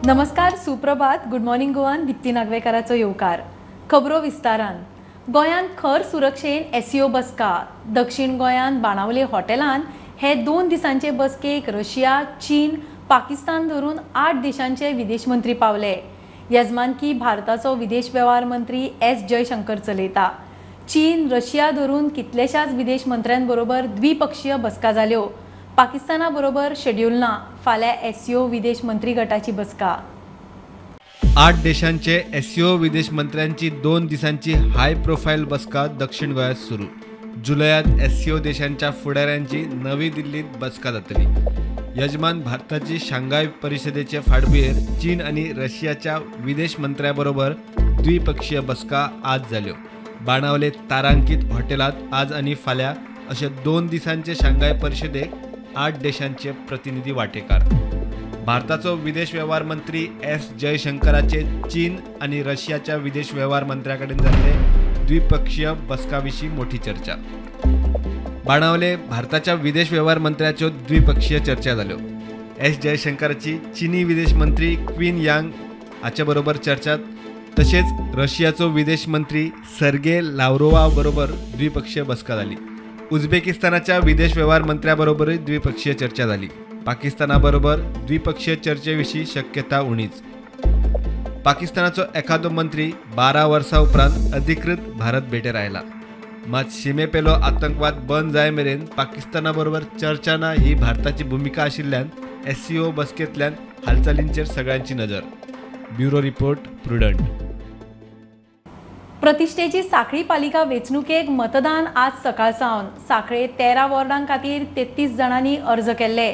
नमस्कार, सुप्रभात, good morning गोवान. दिप्ती नागवेकराचो येवकार. खबरो विस्तारान. गोंयांत खर सुरक्षेन एसईओ बसका. दक्षिण गोंयांत बाणावले हॉटेलांत हे 2 दिसांचे बसकेक रशिया, चीन, पाकिस्तान धरून 8 देशांचे विदेश मंत्री पावले. यजमानकी भारताचो विदेश वेव्हार मंत्री एस जयशंकर चलयता. चीन, रशिया धरून कितलेशाच विदेश मंत्र्यांबरोबर द्विपक्षीय बसका जाल्यो. पाकिस्ताना बरोबर शेड्यूल ना. फाल्यां एसईओ विदेश मंत्री गटाची बसका. 8 देशांचे एसईओ विदेश मंत्र्यांची 2 दिसांची हाय प्रोफाईल बसका दक्षिण गोंयांत सुरू. जुलयात एसईओ देशांच्या फुडाऱ्यांची नवी दिल्लीत बसका जातली. यजमान भारताची शांघाय परिषदेचे फाटभुंयेर चीन आणि रशियाच्या विदेश मंत्र्यांबरोबर द्विपक्षीय बसका आज जाल्यो. बाणावले तारांकीत हॉटेलात आज आणि फाल्यां अशे 2 दिसांचे शांघाय परिषदेक 8 देशांचे प्रतिनिधी वांटेकार. भारताचो विदेश व्यवहार मंत्री एस जयशंकराचे चीन आणि रशियाच्या विदेश व्यवहार मंत्र्याकडेन जाल्ले द्विपक्षीय बसकाविशीं मोठी चर्चा. बाणावले भारताच्या विदेश व्यवहार मंत्र्याच्यो द्विपक्षीय चर्चा जाल्यो. एस जयशंकराची चीनी विदेश मंत्री क्विन यांग हाचे बरोबर चर्चा, तशेंच रशियाचो विदेश मंत्री सर्गे लाव्रोवा बरोबर द्विपक्षीय बसका जाली. उझबेकिस्तानाच्या विदेश व्यवहार मंत्र्याबरोबरय द्विपक्षीय चर्चा जाली. पाकिस्तानाबरोबर द्विपक्षीय चर्चेविशीं शक्यता उणीच. पाकिस्तानाचो एखादो मंत्री 12 वर्सां उपरांत अधिकृत भारत भेटेर आयला. मात शिमेपेलो आतंकवाद बंद जाय मेरेन पाकिस्तानाबरोबर चर्चा ना ही भारताची भूमिका आशिल्ल्यान एसईओ बसकेंतल्यान हालचालींचेर सगळ्यांची नजर. Bureau report, prudent. प्रतिश्ठेची सांखळी पालिका वेंचणुकेक मतदान आज सकाळसावन. सांखळे 13 वॉर्डां खातीर 33 जाणांनी अर्ज केल्ले.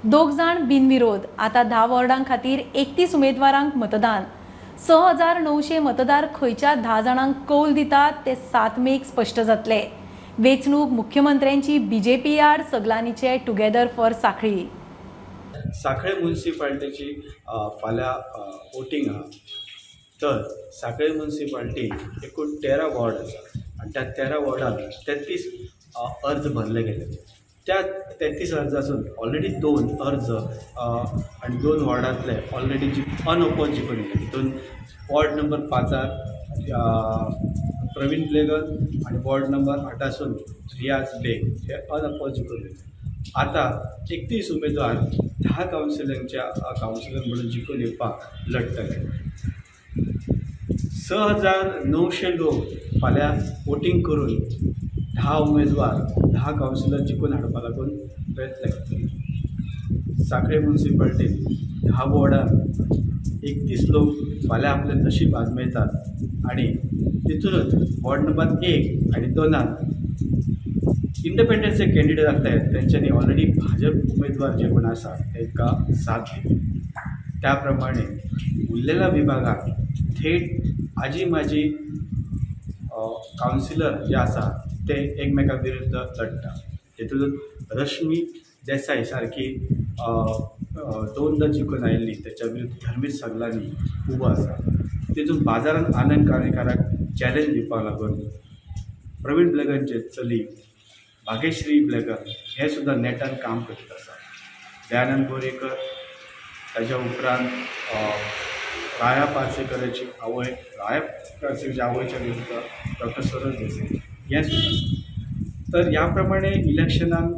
2 जाण बिनविरोध. आता 10 वॉर्डां खातीर 31 उमेदवारांक मतदान. 6,900 मतदार खंयच्या 10 जाणांक कौल दितात ते 7 मेक स्पश्ट जातले. वेंचणूक मुख्यमंत्र्यांची बीजेपी आड सगलांनीचे टुगेदर फॉर सांखळी. सांखळे म्युनिसिपालिटीची फाल्यां वोटींग आहा. तर सांखळे म्युनिसिपालिटी एकूण 13 वॉर्ड आसा आनी त्या 13 वॉर्डांत 33 अर्ज भरले गेले. त्या 33 अर्जासून ऑलरेडी 2 अर्ज आनी 2 वॉर्डांतले ऑलरेडी अनओपोज जिखून येयले. तितून वॉर्ड नंबर 5 प्रवीण ब्लेगन आनी वॉर्ड नंबर 8 रियाज बेग हे अनओपोज जिखून येयले. आता 31 उमेदवार 10 कावन्सिलर म्हणून जिखून येवपाक लढटले. 6,900 लोक फाल्यां वोटींग करून 10 उमेदवार 10 कावन्सिलर जिखून हाडपा लागून प्रयत्न करतले. सांखळे म्युनिसिपालिटीत 10 वॉर्डांत 31 लोक फाल्यां आपलें नशीब आजमायतात आनी तितूनच वॉर्ड नंबर 1 आनी 2 इंडिपेंडंट जे कॅन्डिडेट आसले तेंच्यांनी ऑलरेडी भाजप उमेदवार जे कोण आसा तांकां साथ दिली. त्या प्रमाणे उरलेल्या विभागात थेट आजी माजी कावन्सिलर जे आसा ते एकमेका विरुद्ध लढटा. तेतून रश्मी देसाई सारकी 2दा जिखून आयिल्ली तेच्या विरुद्ध धर्मीत सगलांनी उबो आसा. तेतून बाजारांत आनंद काणेकाराक चॅलेंज दिवपाक लागून प्रवीण ब्लेगनचे चली भाग्यश्री ब्लेगन हे सुद्दां नेटान काम करीत आसा. दयानंद बोरेकर, ताच्या उपरांत राया पार्सेकराची आवय, राया पार्सेकराच्या आवयच्या विरुद्ध डॉक्टर सरोज देसाई हें सुद्दां आसा. तर ह्या प्रमाणे इलेक्शनान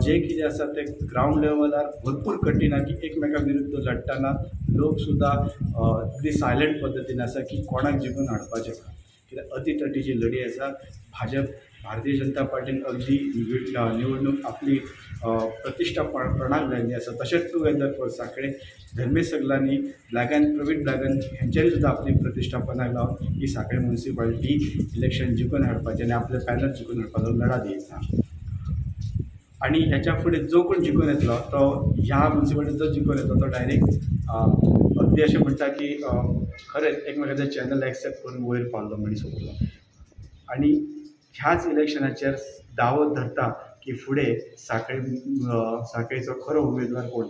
जे कितें आसा ते ग्रावंड लेवलार भरपूर कठीण आसा की एकमेका विरुद्ध लढटाना लोक सुद्दां अगदी सायलंट पद्दतीन आसा की कोणाक जिखून हाडपाचें. कित्याक अतितटीची लढी आसा. भारतीय जनता पार्टीन अगदी निवडणूक आपली प्रतिश्ठा पणाक लायिल्ली आसा. तशेंच टुगेदर फॉर सांखळे धर्मेश सगलांनी प्रवीण ब्लेगन हेंच्यांनी सुद्दां आपली प्रतिश्ठा पणाक लावन ही सांखळे म्युनिसिपालिटी इलेक्शन जिखून हाडपाचें आनी आपले पॅनल जिखून हाडपाचो लढा दिता. आनी हेच्या फुडें जो कोण जिखून येतलो तो ह्या म्युनिसिपालिटीचो जिखून येतलो तो डायरेक्ट अगदी अशें म्हणटा की खरेंच एकमेकाचें चॅनल एक्सेप्ट करून वयर पावलो मनीस उरलो. आनी ह्याच इलेक्शनाचेर दावो धरता की फुडें सांखळेचो खरो उमेदवार कोण.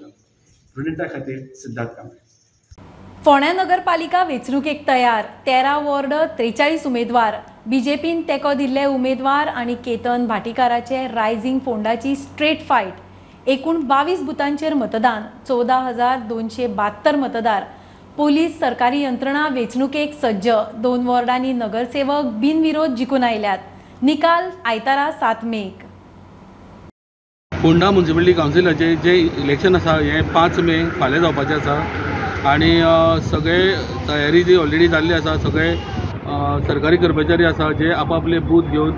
प्रुडंटा खातीर सिद्धार्थ कांबळे. फोंड्या नगरपालिका वेंचणुकेक तयार. 13 वॉर्ड 43 उमेदवार. बीजेपीन तेको दिल्ले उमेदवार आनी केतन भाटीकाराचे रायझिंग फोंडाची स्ट्रेट फायट. एकूण 22 बुथांचेर मतदान, 14,272 मतदार. पोलीस, सरकारी यंत्रणा वेंचणुकेक सज्ज. 2 वॉर्डांनी नगरसेवक बिनविरोध जिखून आयल्यात. निकाल आयतारा 7 मेक. फोंडा म्युनिसिपॅलिटी कावन्सिलाचे जे इलेक्शन आसा हे 5 मे फाल्यां जावपाचें आसा आनी सगळे तयारी जी ऑलरेडी जाल्ली आसा. सगळे सरकारी कर्मचारी आसा जे आपापले बूथ घेवन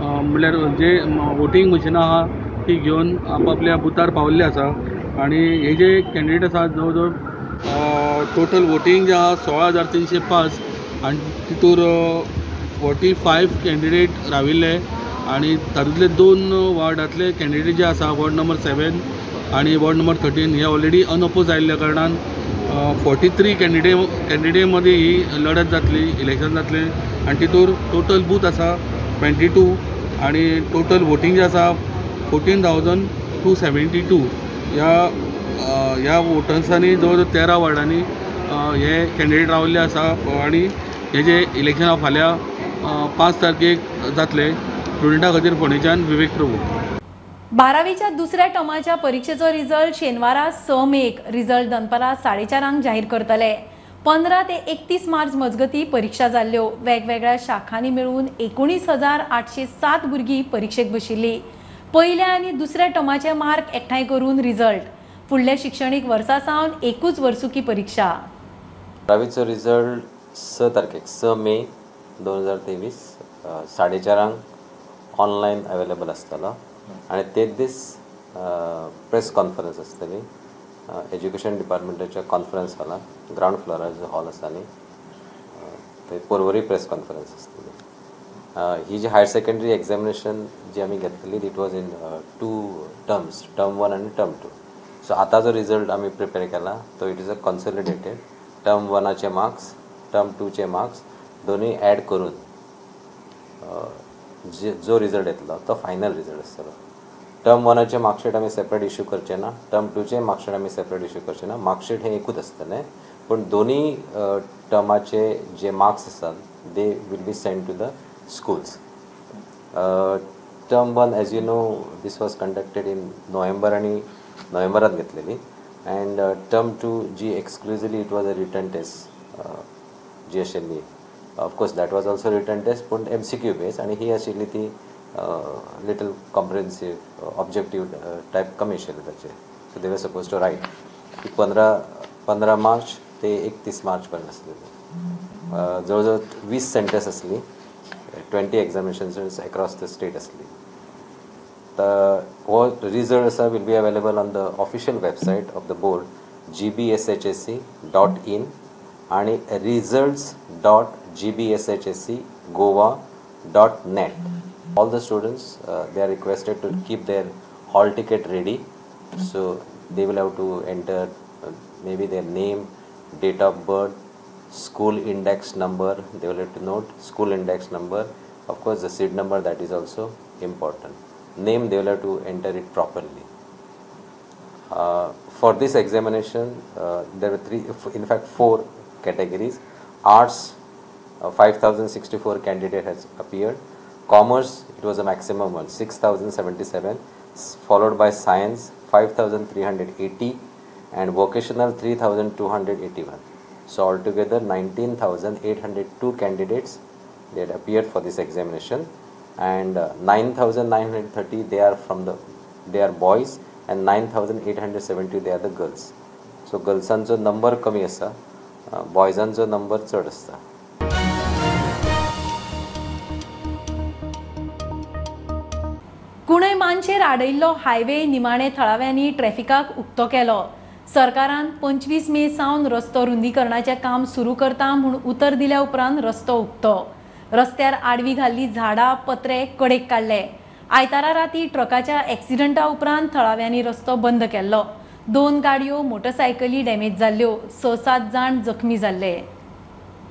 म्हणल्यार जे वोटींग मशिनां आहा ती घेवन आपापल्या बुथार पावल्ले आसा. आनी हे जे कॅन्डिडेट आसा जवळ जवळ टोटल वोटींग जे आहा 16,305 आनी तितूर 45 कॅन्डिडेट राविल्ले आनी तातूंतले 2 वॉर्डांतले कॅन्डिडेट जे आसा वॉर्ड नंबर 7 आनी वॉर्ड नंबर 13 हे ऑलरेडी अनअपोज आयिल्ल्या कारणान 43 कॅन्डिडेट मदीं ही लढत जातली, इलेक्शन जातलें. आनी तितूर टोटल बूथ आसा 22 आनी टोटल वोटींग जे आसा 14,272. ह्या वोटर्सांनी जवळ जवळ 13 वॉर्डांनी हे कॅन्डिडेट राविल्ले आसा आनी हे जे इलेक्शन फाल्यां 5 तारखेक जातले. स्टुडंटां खातीर फोंडेच्यान विवेक प्रभू. 12वीच्या दुसऱ्या टर्माच्या परीक्षेचो रिझल्ट शेनवारा 6 मेक. रिझल्ट दनपारां 4:30 जाहीर करतले. 15 ते 31 मार्च मजगतीं परीक्षा जाल्ल्यो. वेगवेगळ्या शाखांनी मेळून 19,807 भुरगीं परीक्षेक बशिल्लीं. पयल्या आनी दुसऱ्या टर्माचे मार्क एकठांय करून रिझल्ट. फुडल्या शिक्षणीक वर्सा सावन एकूच वर्सुकी परीक्षा. 12वीचो रिझल्ट 6 तारखेक 6 मे 2023 4:30 ऑनलायन अवेलेबल आसतलो आनी तेच दीस प्रेस कॉन्फरन्स आसतली एज्युकेशन डिपार्टमेंटाच्या कॉन्फरन्स हॉलान. ग्रावंड फ्लोरार जो हॉल आसा न्ही थंय परवरी प्रेस कॉन्फरन्स आसतली. ही जी हायर सेकंडरी एग्जामिनेशन जी आमी घेतली it was in 2 terms, term 1 आनी टर्म 2. सो आतां जो रिझल्ट आमी प्रिपेर केला तो it is a consolidated. Term 1चे मार्क्स, टर्म 2चे मार्क्स दोनूय ॲड करून जो रिझल्ट येतलो तो फायनल रिझल्ट आसतलो. टर्म 1चे मार्कशीट आमी सेपरेट इश्यू करचे ना, टर्म 2चे मार्कशीट आमी सेपरेट इश्यू करचे ना. मार्कशीट हे एकूच आसतलें पूण दोनूय टर्माचे जे मार्क्स आसात they will be send to the schools. Term 1 as you know this was conducted in November आनी नोव्हेंबरांत घेतलेली. अँड टर्म 2 जी exclusively it was a written test जी आशिल्ली. Of course that was also written test पूण MCQ base आनी ही आशिल्ली ती लिटल कॉम्प्रिहेन्सीव ऑब्जेक्टीव टायप कमी आशिल्ली ताचे. So they were suppose to right. ती 15 मार्च ते 31 मार्च पर्यंत आसलेली. जवळ जवळ 20 सेंटर्स आसली. 20 एग्जामिनेशन्स अक्रॉस द स्टेट आसली. हो रिझल्ट आसा will be available on the official website of the board gbshsc.in आणि results.gbshscgoa.net. all the students they are requested to keep their hall ticket ready, so they will have to enter maybe their name, date of birth, school index number. They will have to note school index number, of course the seat number, that is also important. Name they will have to enter it properly. For this examination there were 4 categories. Arts 5,064 candidate has appeared. Commerce it was a maximum one 6,077, followed by science 5,380 and vocational 3,281. So altogether 19,802 candidates they had appeared for this examination and 9,930 they are boys and 9,870 they are the girls. So girlsancho number कमी आसा, बॉयजांचो number चड आसता. कुणय मानशेर आडयल्लो highway निमाणे थळाव्यांनी ट्रॅफिकाक उक्तो केलो. सरकारान 25 मे सावन रस्तो रुंदीकरणाचें काम सुरू करता म्हूण उतर दिल्या उपरांत रस्तो उक्तो. रस्त्यार आडवी घाल्ली झाडां, पत्रे कडेक काडले. आयतारा राती ट्रकाच्या एक्सिडंटा उपरांत थळाव्यांनी रस्तो बंद केल्लो. 2 गाडयो, मोटरसायकली डॅमेज जाल्ल्यो. 6-7 जाण जखमी जाल्ले.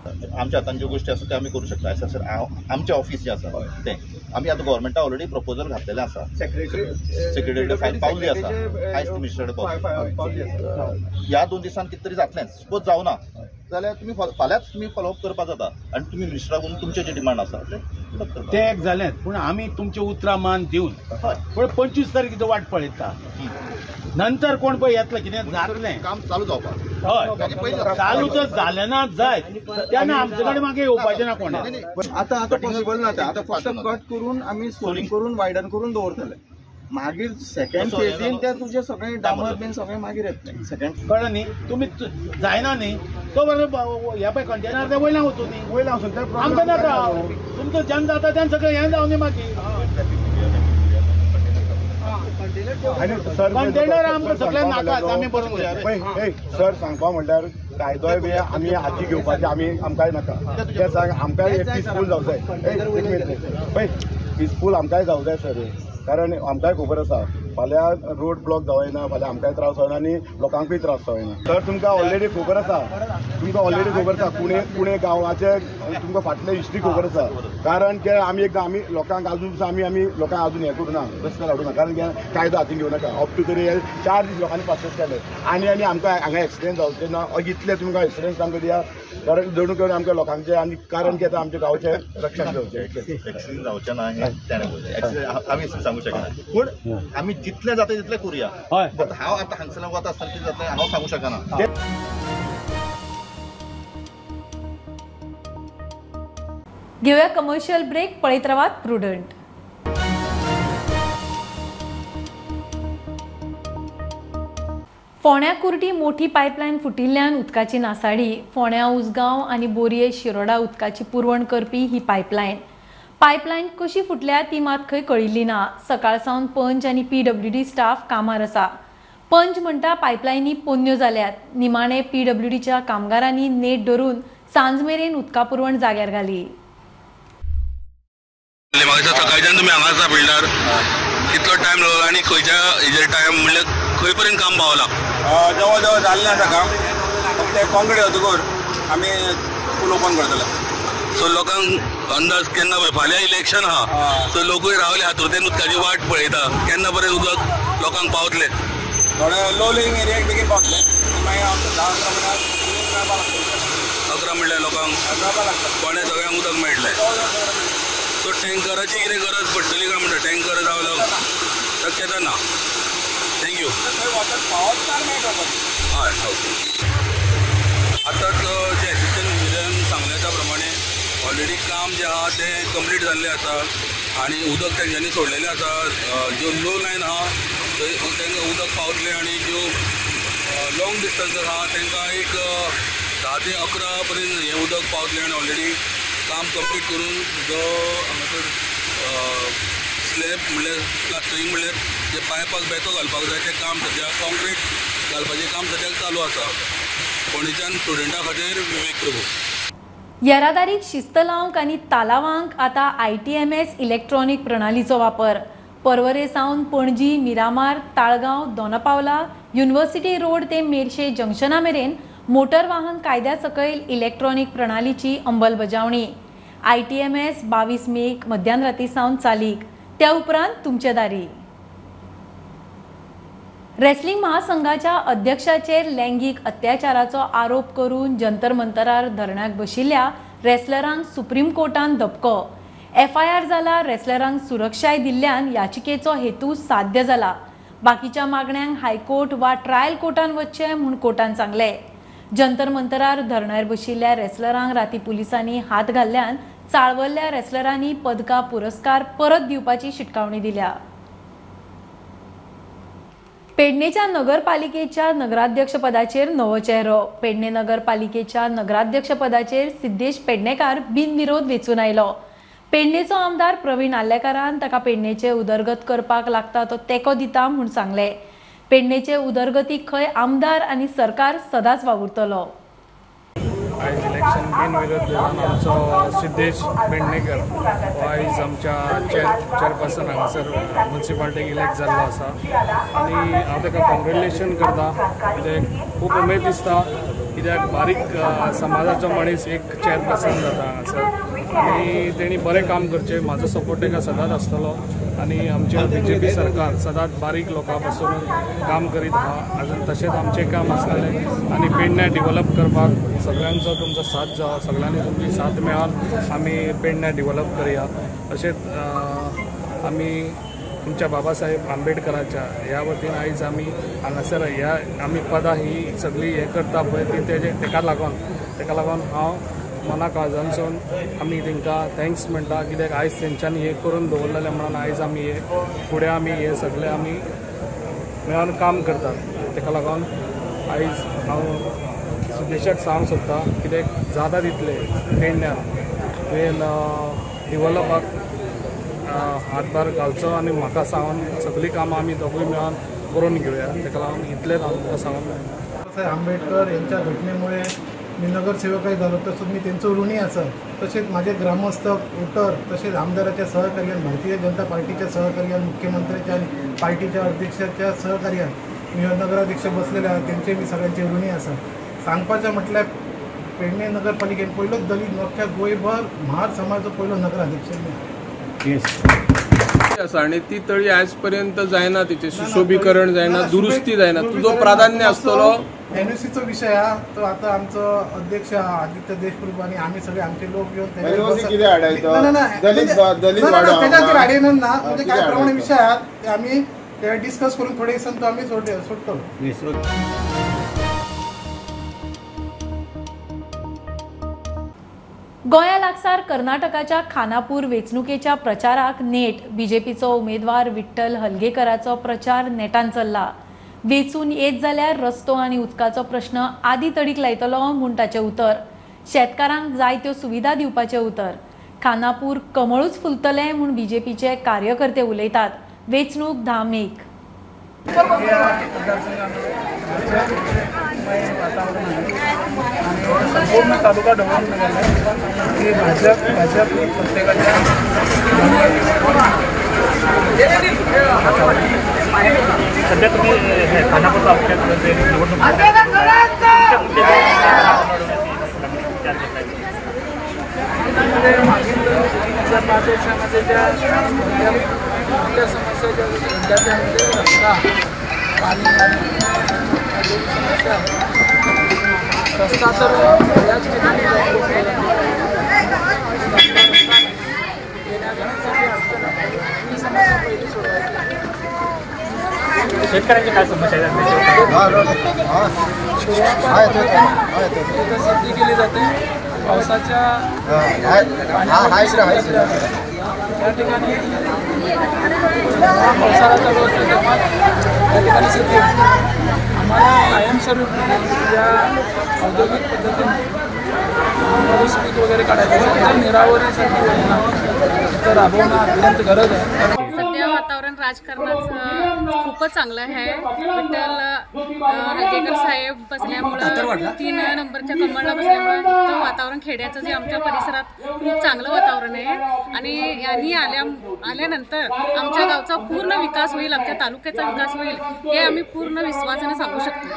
आमच्या हातान ज्यो गोष्टी आसा त्यो आमी करूं शकता. सर आमचें ऑफिस जें आसा तें आमी आतां गव्हर्मेंटा ऑलरेडी प्रपोजल घातलेलें आसा. सेक्रेटरी फायल पावल्ली आसा. आयज मिनिस्टर ह्या 2 दिसान कितें तरी जातलें. सपोज जावना जाल्यार तुमी फाल्यांच तुमी फॉलोअप करपाक जाता आनी तुमी मिनिस्टराक तुमचे जे डिमांड आसा ते फॉलोअप करपाक ते एक जालें पूण आमी तुमचे उतरां मान दिवन पण 25 तारखेचो वाट पळयता नंतर कोण पळय येतलो कितें जातलें काम चालू जावपाक हय चालू तर जालें ना जाय तेन्ना आमचे कडेन मागीर येवपाचें ना कोण आता पॉसिबल ना आता फक्त कट करून आमी सोलिंग करून वायडन करून दवरतले मागीर सेकंड फेजीन ते तुमचे सगळे डामर बीन सगळे मागीर येतले सेकंड कळ्ळें न्ही तुमी जायना न्ही तो बरो हे पळय कंटेनर ते वयला वचूं न्ही वयला वचून आमकां नाका तुमचो जेन्ना जाता तेन्ना सगळें हें जावं न्ही मागीर कंटेनर आमकां सगळ्यांक नाका आमी बरोवन पळय सर सांगपा म्हणल्यार कायदोय बी आमी हाती घेवपाचे आमी आमकांय नाका ते सांग आमकांय पिसफूल जावं जाय पळय पिसफूल आमकांय जावं जाय सर कारण आमकांय खबर आसा फाल्यां रोड ब्लॉक जावना फाल्यां आमकांय त्रास जायना आनी लोकांकूय त्रास जावना तर तुमकां ऑलरेडी खबर आसा पुणे गांवाचे तुमकां फाटले हिस्ट्री खबर आसा कारण की आमी लोकांक अजून आमी लोकांक अजून हें करूं ना रस्त्यार हाडूं ना कारण कायदो हातीन घेवं नाका अप टू तरी 4 दीस लोकांनी पासेस केले आनी आमकां हांगा एक्सिडेंट जावचे ना इतले तुमकां एक्सिडेंट आमकां दिया कारण दडून करून आमकां लोकांचे आनी कारण की आतां आमच्या गांवचे रक्षण जावचें एक्सिडेंट जावचें ना हें आमी सांगूं शकना पूण आमी जितलें जाता तितलें करुया हांव आतां हांगसरल्यान वता आसतना कितें जातलें हांव सांगूं शकना घेऊया कमर्शियल ब्रेक पळयत रावात प्रुडंट फोंड्या कुर्टी मोठी पायपलायन फुटिल्ल्यान उदकाची नासाडी फोंड्या उसगांव आनी बोरये शिरोडा उदकाची पुरवण करपी ही पायपलायन कशी फुटल्या ती मात खंय कळिल्ली ना सकाळ सावन पंच आनी PWD स्टाफ कामार आसा पंच म्हणटा पायपलायनी पोन्न्यो जाल्यात निमाणे PWDच्या कामगारांनी नेट धरून सांज मेरेन उदका पुरवण जाग्यार घाली सकाळच्यान तुमी हांगा आसा बिल्डर कितलो टायम लागलो आनी खंयच्या हेजेर टायम म्हणल्यार खंय पर्यंत काम पावला जवळ जवळ जाल्लें आसा काम फक्त कॉन्क्रीट जातकूर आमी पूल ओपन करतले सो लोकांक अंदाज केन्ना पळय फाल्यां इलेक्शन आहा सो लोकूय रावले हातूंतल्यान उदकाची वाट पळयता केन्ना पर्यंत उदक लोकांक पावतले थोडे लो लिंग एरियाक बेगीन पावतले मागीर आमकां 11 म्हणल्यार लोकांक कोणे सगळ्यांक उदक मेळटलें सो टँकराची कितें गरज पडटली काय म्हणटा टँकर रावलो शक्यता ना थँक्यू हय ओके आतांच जे एसिस्टंट इंजिनियरान सांगल्या त्या प्रमाणे ऑलरेडी काम जे आहा तें कंप्लीट जाल्लें आसा आनी उदक तेंच्यांनी सोडलेलें आसा ज्यो लो लायन आहा तांकां उदक पावतलें आनी ज्यो लॉंग डिस्टन्स आहा तांकां एक 10 ते 11 पर्यंत हें उदक पावतलें आनी ऑलरेडी काम कंप्लीट करून जो हांगासर स्लॅब म्हणल्यार प्लास्टरींग म्हणल्यार जे पायपाक बेतो घालपाक जाय तें काम सद्या कॉन्क्रीट घालपाचें काम सद्याक चालू आसा फोंडेच्यान स्टुडंटा खातीर विवेक प्रभू येरादारीक शिस्त लावंक आनी तालावांक आतां ITMS इलेक्ट्रॉनीक प्रणालीचो वापर पर्वरे सावन पणजी मिरामार ताळगांव दोनापावला युनिव्हर्सिटी रोड ते मेर्शे जंक्शना मेरेन मोटर वाहन कायद्या सकयल इलेक्ट्रॉनीक प्रणालीची अंमलबजावणी ITMS 22 मेक मध्यानराती सावन चालीक त्या उपरांत तुमचे दारी रेसलिंग महासंघाच्या अध्यक्षाचेर लैंगिक अत्याचाराचो आरोप करून जंतर मंतरार धरण्याक बशिल्ल्या रेसलरांक सुप्रीम कोर्टान धपको FIR जाला रेसलरांक सुरक्षाय दिल्ल्यान याचिकेचो हेतू साध्य जाला बाकीच्या मागण्यांक हायकोर्ट वा ट्रायल कोर्टान वचचें म्हूण कोर्टान सांगले जंतर मंतरार धरण्यार बशिल्ल्या रेसलरांक राती पुलिसांनी हात घाल्ल्यान चाळवल्ल्या रेसलरांनी पदका पुरस्कार परत दिवपाची शिटकावणी दिल्या पेडणेच्या नगरपालिकेच्या नगराध्यक्ष पदाचेर नवो चेहरो पेडणे नगरपालिकेच्या नगराध्यक्ष पदाचेर सिद्धेश पेडणेकार बिनविरोध वेचून आयलो पेडणेचो आमदार प्रवीण आल्लेकारान ताका पेडणेचे उदरगत करपाक लागता तो तेको दिता म्हूण सांगले पेडणेचे उदरगतीक खंय आमदार आनी सरकार सदांच वावुरतलो आयज इलेक्शन बिनविरोध घेवन आमचो सिद्धेश पेडणेकर हो आयज आमच्या चेअरपर्सन हांगासर म्युनिसिपालिटीक इलेक्ट जाल्लो आसा आनी हांव ताका कॉंग्रेच्युलेशन करता कित्याक खूब उमेद दिसता कित्याक बारीक समाजाचो मनीस एक चेअरपर्सन जाता हांगासर आनी तेणी बरें काम करचें म्हाजो सपोर्ट ताका सदांच आसतलो आणि आमचे BJP सरकार सदांच बारीक लोकां पासून काम करीत आहा. अजून तशेंच आमचें काम आसतलें आनी पेडण्या डेव्हलप करपाक सगळ्यांचो तुमचो साथ जावं, सगळ्यांनी तुमची साथ मेळोन आमी पेडण्या डेव्हलप करया. तशेंच आमी तुमच्या बाबासाहेब आंबेडकराच्या ह्या वतीन आयज आमी हांगासर ह्या आमी पदां ही सगळी हे करता पळय ती तेका लागून हांव मना काळजानसून आमी तांकां थँक्स म्हणटा, कित्याक आयज तेंच्यांनी हे करून दवरलेलें म्हणून आयज आमी हे फुडें आमी हे सगळे आमी मेळोन काम करतात. तेका लागून आयज हांव देशाक सांगूंक सोदता, कित्याक जाता तितले पेडण्यान तुवें डेव्हलपाक हातभार घालचो आनी म्हाका सांगून सगळीं कामां आमी दोगूय मेळोन करून घेवया. तेका लागून इतलेंच हांव तुमकां सांगून बाबासाहेब आंबेडकर यांच्या घटनेमुळे मी नगरसेवकही झालो, तसंच मी त्यांचं ऋणी असं. तसेच माझे ग्रामस्थ वोटर, तसेच आमदाराच्या सहकार्यान, भारतीय जनता पार्टीच्या सहकार्यान, मुख्यमंत्र्याच्या आणि पार्टीच्या अध्यक्षाच्या सहकार्यान मी नगराध्यक्ष बसलेले आहे, त्यांचे मी सगळ्यांचे ऋणी असं. सांगपाचं म्हटल्यार पेडणे नगरपालिकेन पहिलो दलित अख्ख्या गोंयभर महार समाजाचो पहिलो नगराध्यक्ष आसा आणि ती तळी आज पर्यंत जायना, तिचे सुशोभीकरण जायना, दुरुस्ती जायना. तुझो प्राधान्य आसतलो एनओसीचो विषय हा. तो आता आमचो अध्यक्ष आदित्य देशमुख आणि आम्ही सगळे आमचे लोक येऊन त्याच्या खातीर हाडयनच ना, म्हणजे काय प्रमाणे विषय आहात ते आम्ही डिस्कस करून थोडे दिवसांत आम्ही सोडतो. गोंया लागसार कर्नाटकाच्या खानापूर वेंचणुकेच्या प्रचाराक नेट. BJPचो उमेदवार विठ्ठल हलगेकराचो प्रचार नेटान चल्ला. वेचून येत जाल्यार रस्तो आनी उदकाचो प्रश्न आदी तडीक लायतलो म्हूण ताचें उतर. शेतकारांक जायत्यो सुविधा दिवपाचें उतर. खानापूर कमळूच फुलतलें म्हूण BJPचे कार्यकर्ते उलयतात. वेचणूक 10 मेक. संपूर्ण तालुका ढवळून गेले की भाजप प्रत्येकाच्या सध्या तुम्ही खानापूरचा निवडणूक मागील 5 वर्षामध्ये ज्या समस्या ज्या विद्यार्थ्यांमध्ये रस्ता, पाणी समस्या, रस्ता तर बऱ्याच ठिकाणी शेतकऱ्यांची काय समस्या विकसित केली जाते. पावसाच्या त्या ठिकाणी पावसाळा चालू असतो तेव्हा त्या ठिकाणी शेती आम्हाला कायमस्वरूपी या औद्योगिक पद्धतीने पीक वगैरे काढायचं निरावरीसाठी योजना तिथं राबवणं अत्यंत गरज आहे. सध्या वातावरण राजकारणाचं खूपच चांगलं आहे. विठ्ठल हलगेकर साहेब बसल्यामुळं 3 नंबरच्या कमळला बसल्यामुळं इथं वातावरण खेड्याचं जे आमच्या परिसरात खूप चांगलं वातावरण आहे आणि यांनी आल्यानंतर आमच्या गावचा पूर्ण विकास होईल, आमच्या तालुक्याचा विकास होईल हे आम्ही पूर्ण विश्वासाने सांगू शकतो.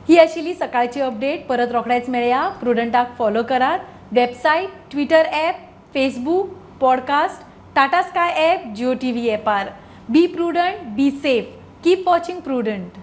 ही आशिल्ली सकाळची अपडेट. परत रोखडेच मेळया. प्रुडंटाक फॉलो करात. Website, Twitter app, Facebook, podcast, Tata Sky app, Jio TV ॲपार. Be Prudent, be safe. Keep watching prudent.